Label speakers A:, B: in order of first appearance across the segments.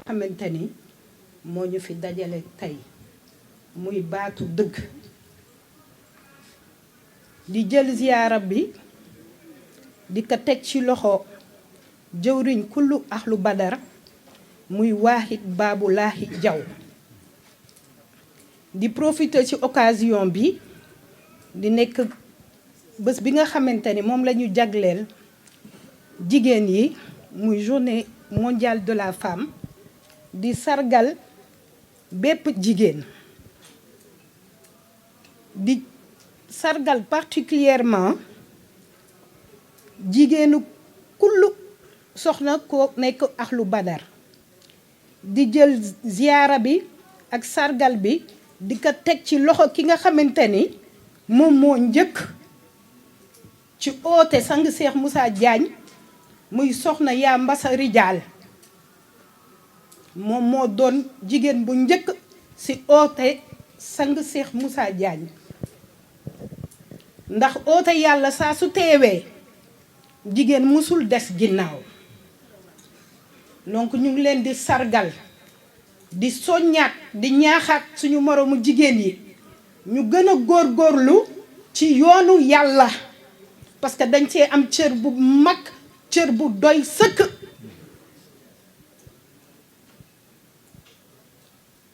A: nga xamante ni moo ñu fi dajale tey muy baatu dëgg di jël ziyaara bi di ko teg ci loxo jëwriñ kullu ahlu badar muy Wahid Babulaahi Jaw di profiter ci occasion bi di nekk bés bi nga xamante ni moom la ñu jagleel jigéen yi muy journée mondiale de la femme di sargal bépp jigéen di sargal particulièrement jigéenu kullu soxna ko nekk ahlu badar di jël ziyaara bi ak sargal bi di ko teg ci loxo ki nga xamante ni moom moo njëkk ci oote sang Cheikh Moussa Diagne muy soxna yaa mbasa rijaal moom moo doon jigéen bu njëkk ci oote sang Cheikh Moussa Diagne ndax oote yàlla saa su teewee jigéen musul des ginnaaw donc ñu ngi leen di sargal di soññaat di ñaaxaat suñu moroomu jigéen yi ñu gën a góorgóorlu ci yoonu yàlla parce que dañ cee am cër bu mag cër bu doy sëkk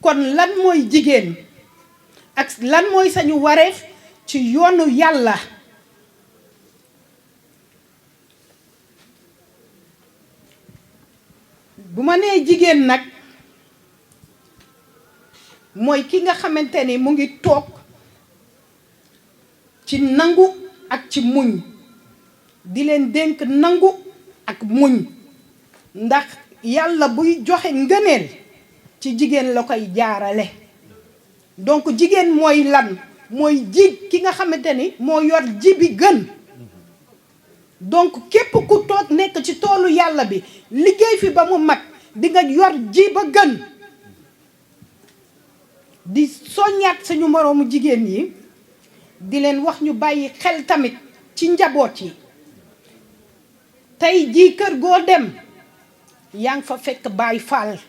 A: kon lan mooy jigéen ak lan mooy sañu wareef ci yoonu yàlla bu ma nee jigéen nag mooy ki nga xamante ni mu ngi toog ci nangu ak ci muñ di leen dénk nangu ak muñ ndax yàlla buy joxe ngëneel ci jigéen la koy jaarale donc jigéen mooy lan mooy ji ki nga xamante ni moo yor ji bi gën donc képp ku toog nekk ci toolu yàlla bi liggéey fi ba mu mat di nga yor ji ba gën di soññaat suñu moroomu jigéen yi di leen wax ñu bàyyi xel tamit ci njaboot yi tey jii kër goo dem yaa ngi fa fekk Baay Faal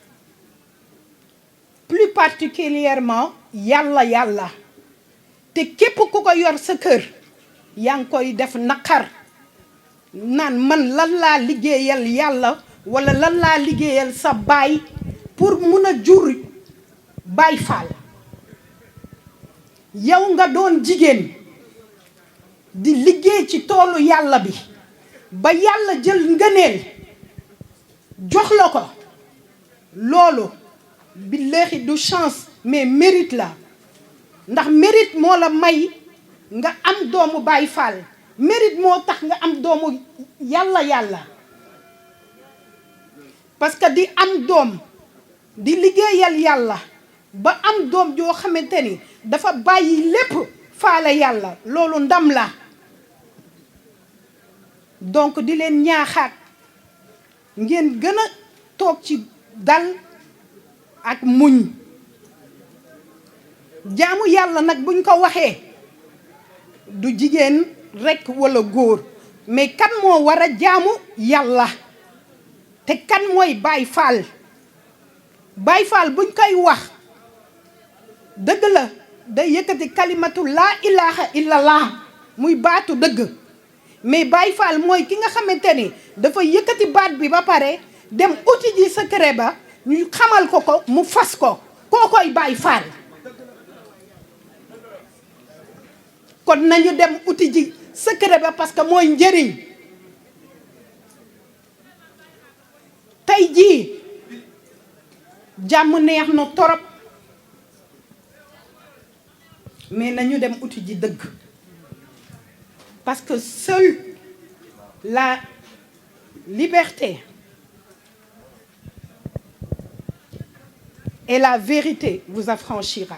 A: plus particulièrement yàlla te képp ku ko yor sa kër yaa ngi koy def naqar naan man lan laa liggéeyal yàlla walla lan laa liggéeyal sa baay pour mun a jur Baay Faal yow nga doon jigéen di liggéey ci toolu yàlla bi ba yàlla jël ngëneel jox la ko loolu billaahi du chance mais mérite la ndax mérite moo la may nga am doomu Baay Faal mérite moo tax nga am doomu yàlla parce que di am doom di liggéeyal yàlla ba am doom joo xamante ni dafa bàyyi lépp faale yàlla loolu ndam la donc di leen ñaaxaat ngeen gën a toog ci dal ak muñ jaamu yàlla nag buñ ko waxee du jigéen rekk walla góor mais kan moo war a jaamu yàlla te kan mooy Baay Faal Baay Faal buñ koy wax dëgg la day yëkkati kalimatu laa ilaha illallah muy baatu dëgg mais Baay Faal mooy ki nga xamante ni dafa yëkkati baat bi ba pare dem uti ji secret ba ñu xamal ko mu fas ko kookoy Baay Faal kon nañu dem uti ji secret ba parce que mooy njëriñ tey jii jàmm neex na torop mais nañu dem uti ji dëgg parce que seule la liberté et la vérité vous affranchira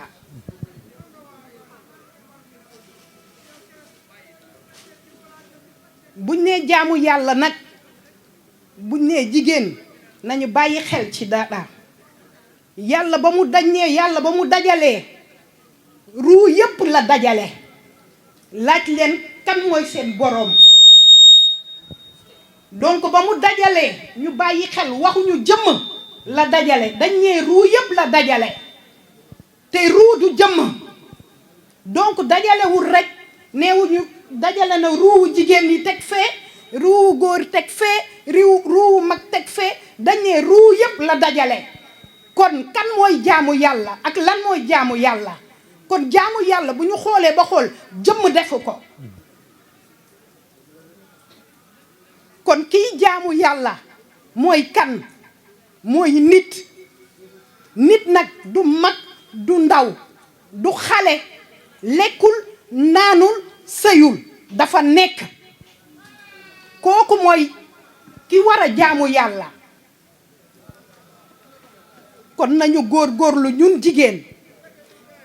A: buñ nee jaamu yàlla nag buñ nee jigéen nañu bàyyi xel ci dara yàlla ba mu dajalee ruu yépp la dajale laaj leen kan mooy seen boroom donc ba mu dajalee ñu bàyyi xel waxuñu jëmm la dajale dañ ne ruu yëpp la dajale te ruu du jëmm donc dajalewul rek neewuñu dajale na ruuwu jigéen yi teg fee ruuwu góor teg fee ruuwu mag teg fee dañ ne ruu yëpp la dajale kon kan mooy jaamu yàlla ak lan mooy jaamu yàlla kon jaamu yàlla bu ñu xoolee ba xool jëmm defu ko kon kiy jaamu yàlla mooy kan mooy nit nag du mag du ndaw du xale lekkul naanul sëyul dafa nekk kooku mooy ki war a jaamu yàlla kon nañu góorgóorlu ñun jigéen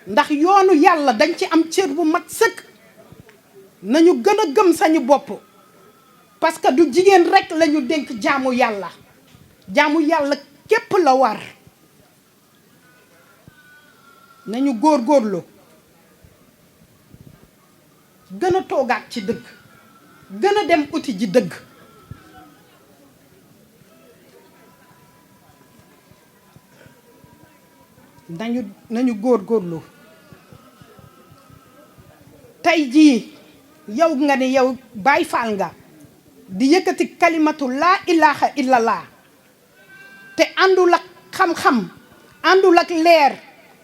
A: ndax yoonu yàlla dañ ci am cër bu mat sëkk nañu gën a gëm sañu bopp parce que du jigéen rekk lañu dénk jaamu yàlla képp la war nañu góorgóorlu gën a toogaat ci dëgg gën a dem uti ji dëgg nañu góorgóorlu tey jii yow nga ne yow Baay Faal nga di yëkkati kalimatu laa ilaha illallah te àndul ak xam-xam àndul ak leer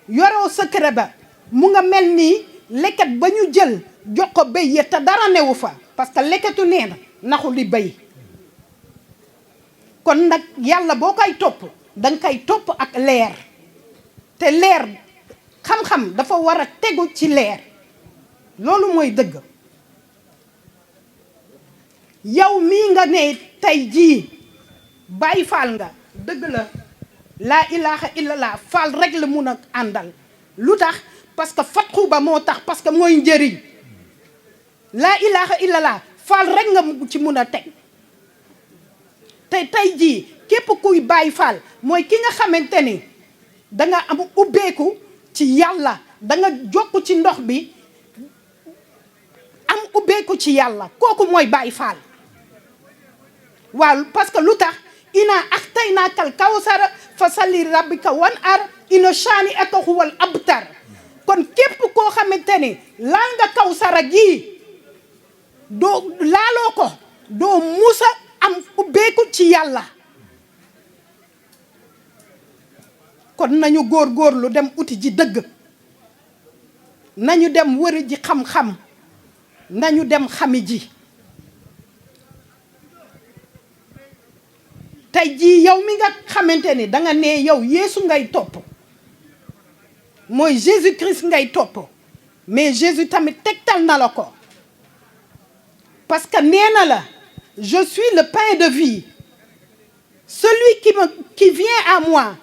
A: yoroo secret ba mu nga mel nii leket ba ñu jël jox ko béy ya te dara newu fa parce que leketu nee na naxu li béy kon nag yàlla boo koy topp danga koy topp ak leer te leer xam-xam dafa war a tegu ci leer loolu mooy dëgg yow mii nga ne tey jii Baay Faal nga dëgg la laa ilaha illallah faal rek la mun a àndal lu tax parce que fatxu ba moo tax parce que mooy njëriñ laa ilaha illallah faal rek nga ci mun a teg te tey jii képp kuy Baay Faal mooy ki nga xamante ni danga am ubbeeku ci yàlla danga jokk ci ndox bi am ubbeeku ci yàlla kooku mooy Baay Faal waaw parce que lu tax ina axtaynaakal kawsara fa salli rabbika wan ar ina shaani aka huwal abtar kon képp koo xamante ni laal nga kawsara gii doo laaloo ko doo musa am ubbeeku ci yàlla kon nañu góorgóorlu dem uti ji dëgg nañu dem wëri ji xam-xam nañu dem xami ji tey jii yow mi nga xamante ni danga ne yow Yeesu ngay topp mooy Jésus Christ ngay topp mais Jésus tamit tegtal na la ko parce que nee na la je suis le pain de vie celui qui vient à moi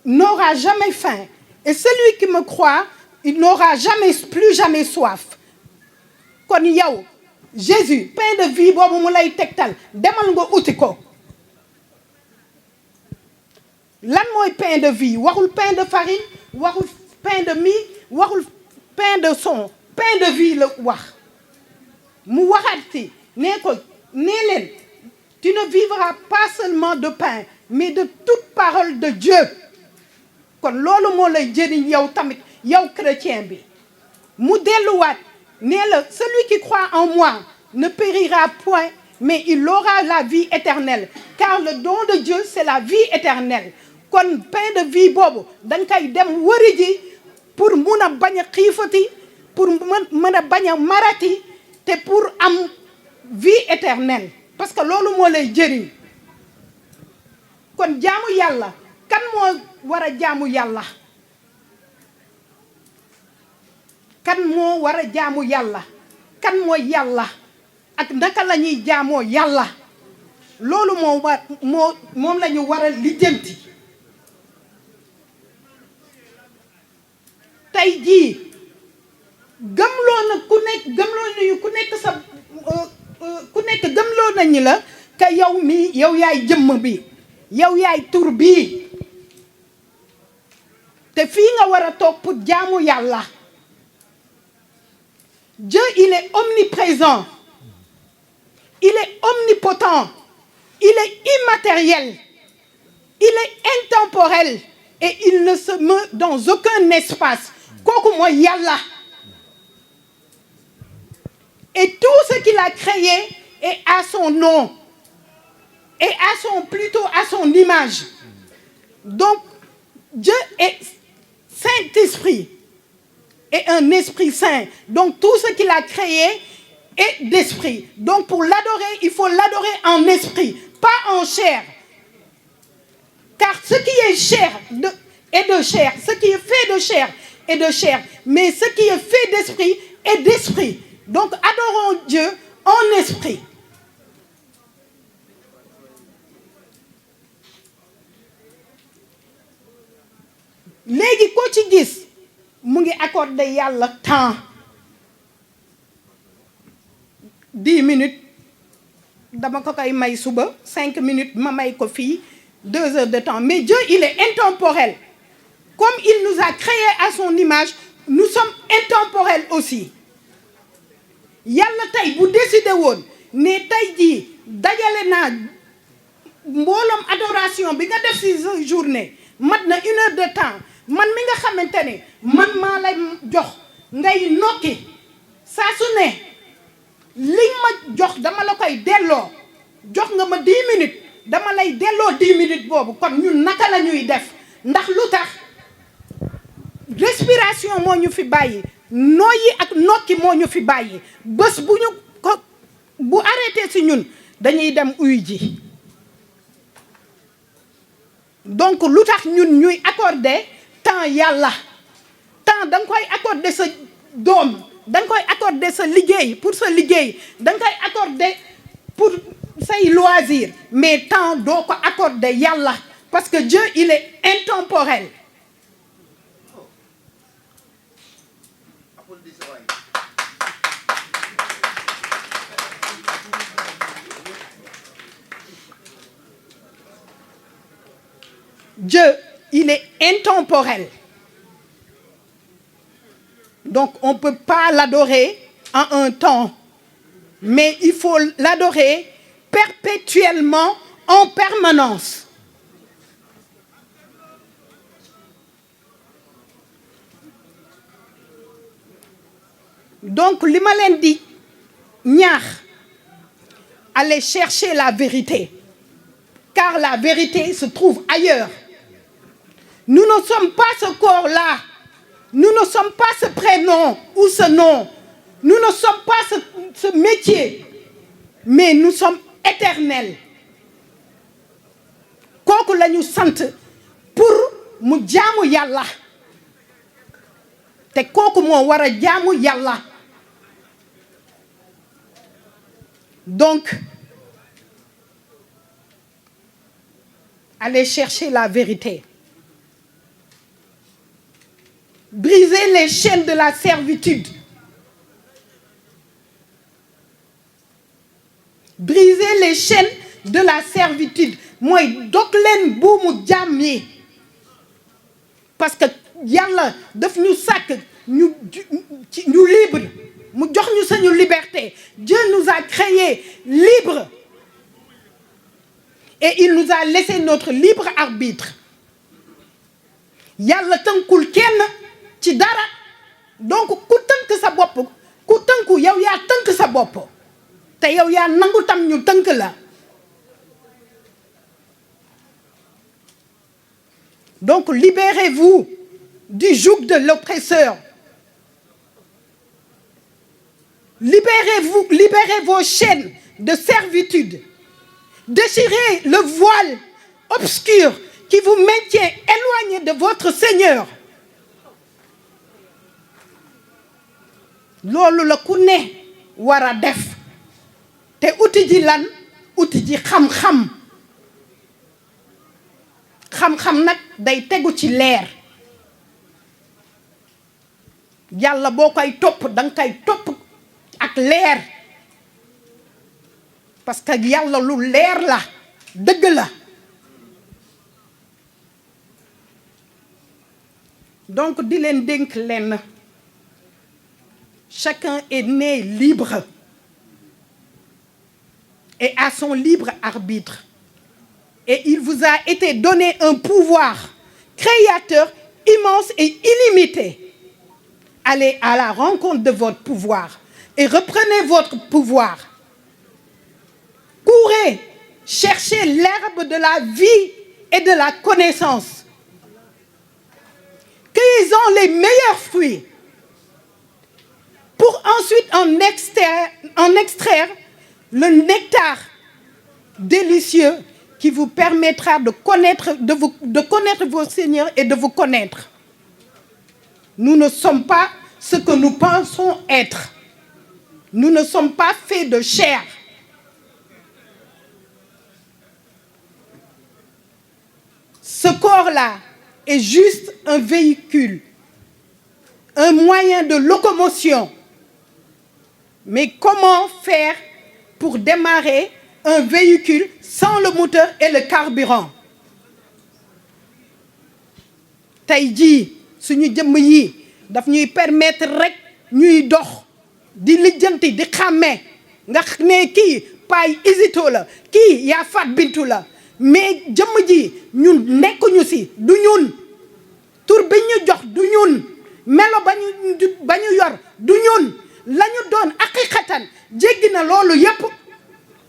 A: n'aura jamais faim et celui qui me croit il n'aura plus jamais soif kon yow Jésus pain de vie boobu mu lay tegtal demal nga uti ko lan mooy pain de vie waxul pain de farine waxul pain de mie waxul pain de son pain de vie la wax mu waxaat ci nee ko nee leen tu ne vivras pas seulement de pain mais de toute parole de Dieu kon loolu moo lay jëriñ yow tamit yow chrétien bi mu delluwaat nee la celui qui croit en moi ne périra point mais il aura la vie éternelle car le don de Dieu c'est la vie éternelle kon pain de vie boobu danga koy dem wëri ji pour mun a bañ a xiifati pour mën a bañ a marati te pour am vie éternelle parce que loolu moo lay jëriñ kon jaamu yàlla kan moo war a jaamu yàlla kan moo war a jaamu yàlla kan mooy yàlla ak naka la ñuy jaamoo yàlla loolu moom la ñu war a lijjanti tey jii gëmloo na ku nekk gëmloo nañu la que yow mi yow yaay jëmm bi yow yaay tur bii te fii nga war a toog pour jaamu yàlla Dieu il est omniprésent il est omnipotent il est immatériel il est intemporel et il ne se meut dans aucun espace. Kooku mooy Yàlla. Et tout ce qu'il a créé est à son nom et plutôt à son image. Donc Dieu est Saint-Esprit et un esprit saint. Donc tout ce qu'il a créé est d'esprit. Donc pour l'adorer, il faut l'adorer en esprit, pas en chair. Car ce qui est chair est de chair, ce qui est fait de chair est de chair, mais ce qui est fait d'esprit est d'esprit. Donc adorons Dieu en esprit. Léegi ko ci gis mu ngi accordé Yàlla temps 10 minutes dama ko koy may suba 5 minutes ma may ko fii 2 heures de temps. Mais Dieu, il est intemporel. Comme il nous a créés à son image, nous sommes intemporels aussi. Yàlla tey bu décidé woon ne tey jii dajale naa mbooloom adoration bi nga def ci journée mat na 1 heure de temps man mi nga xamante ne man maa lay jox ngay nokki saa su ne liñ ma jox dama la koy delloo jox nga ma 10 minutes dama lay delloo 10 minutes boobu kon ñun naka la ñuy def ndax lu tax respiration moo ñu fi bàyyi noyyi ak nokki moo ñu fi bàyyi bés bu ñu ko bu arrêté ci ñun dañuy dem uy ji. Donc lu tax ñun ñuy accorder temps Yàlla temps da nga koy accorder sa doom da nga koy accorder sa liggéey pour sa liggéey da nga koy accorder pour say loisir mais temps doo ko accorder Yàlla parce que Dieu il est intemporel. Dieu, il est intemporel. Donc, on ne peut pas l'adorer en un temps, mais il faut l'adorer perpétuellement, en permanence. Donc, li ma leen di ñaax, allez chercher la vérité, car la vérité se trouve ailleurs. Nous ne sommes pas ce corps-là. Nous ne sommes pas ce prénom ou ce nom. Nous ne sommes pas ce métier. Mais nous sommes éternels. Kooku la ñu sant pour mu jaamu Yàlla. Te kooku moo war a jaamu Yàlla. Donc, allez chercher la vérité. Briser les chaînes de la servitude. Briser les chaînes de la servitude. Mooy dog leen buumu jaam yi. Parce que Yàlla daf ñu sàkk ñu libre mu jox ñu suñu liberté. Dieu nous a créés libres. Et il nous a laissé notre libre arbitre. Yàlla tënkul kenn ci dara. Donc ku tënk sa bopp ku tënku yow yaa tënk sa bopp. Te yow yaa nangu tam ñu tënk la. Donc libérez-vous du joug de l'oppresseur. Libérez vos chaînes de servitude. Déchirez le voile obscur qui vous maintient éloigné de votre Seigneur. Loolu la ku ne war a def te uti ji lan uti ji xam-xam. Xam-xam nag day tegu ci leer. Yàlla boo koy topp danga koy topp ak leer. Parce que Yàlla lu leer la dëgg la. Donc di leen dénk leen. Chacun est né libre et à son libre arbitre. Et il vous a été donné un pouvoir créateur immense et illimité. Allez à la rencontre de votre pouvoir et reprenez votre pouvoir. Courez, cherchez l'herbe de la vie et de la connaissance. Cueillez-en les meilleurs fruits pour ensuite en extraire le nectar délicieux qui vous permettra de connaître vos seigneurs et de vous connaître. Nous ne sommes pas ce que nous pensons être. Nous ne sommes pas faits de chair. Ce corps-là est juste un véhicule, un moyen de locomotion. Mais comment faire pour démarrer un véhicule sans le moteur et le carburant? tey jii suñu jëmm yi daf ñuy permettre rek ñuy dox di lijjanti di xàmmee nga ne kii Paay Isito la kii yaa Fat Bintu la mais jëmm ji ñun nekkuñu si du ñun tur bi ñu jox du ñun melo ba ñu yor du ñun la ñu doon aqiqatan jéggi na loolu yépp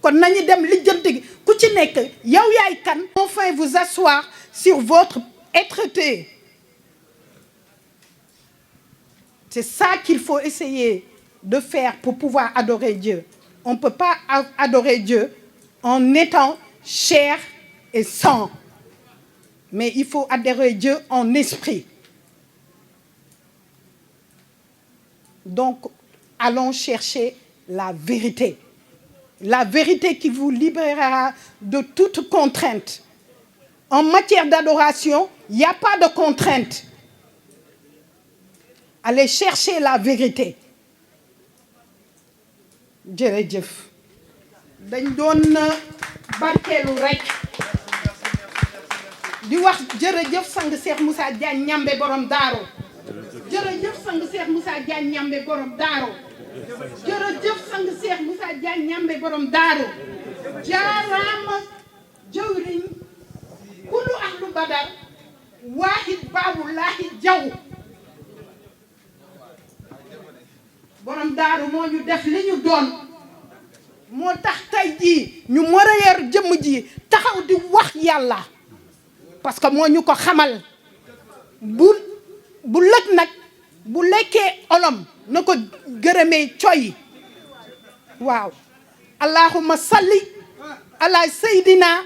A: kon nañu dem lijjanti ku ci nekk yow yaay kan. Enfin vous asseoir sur votre être-té. C'est ça qu'il faut essayer de faire pour pouvoir adorer Dieu. On ne peut pas adorer Dieu en étant chair et sang. Mais il faut adorer Dieu en esprit. Donc, allons chercher la vérité. La vérité qui vous libérera de toute contrainte. En matière d'adoration, il n'y a pas de contrainte. Allez chercher la vérité. jërëjëf dañ doon barkeelu rek di wax jërëjëf sang Cheikh Moussa Diagne Ñambe borom Daaro. jërëjëf sang Cheikh Moussa Diagne Ñambe borom Daaro. jërëjëf sang Cheikh Moussa Diagne Ñambe borom Daaro. jaaraama jawriñ kulu ahlu badar waahid baabullaahi jaw borom Daaru moo ñu def li ñu doon moo tax tey jii ñu mën a yor jëmm ji taxaw di wax yàlla parce que moo ñu ko xamal bu lëg nag bu lekkee olom na ko gërëmee coy waaw allahumma salli ala seydina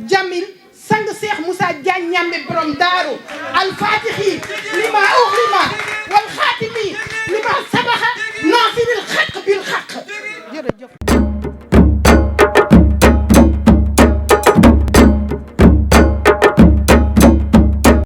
A: jamil sang Cheikh Moussa Diagne Ñambe borom Daaru al-Fatihi lima uxlima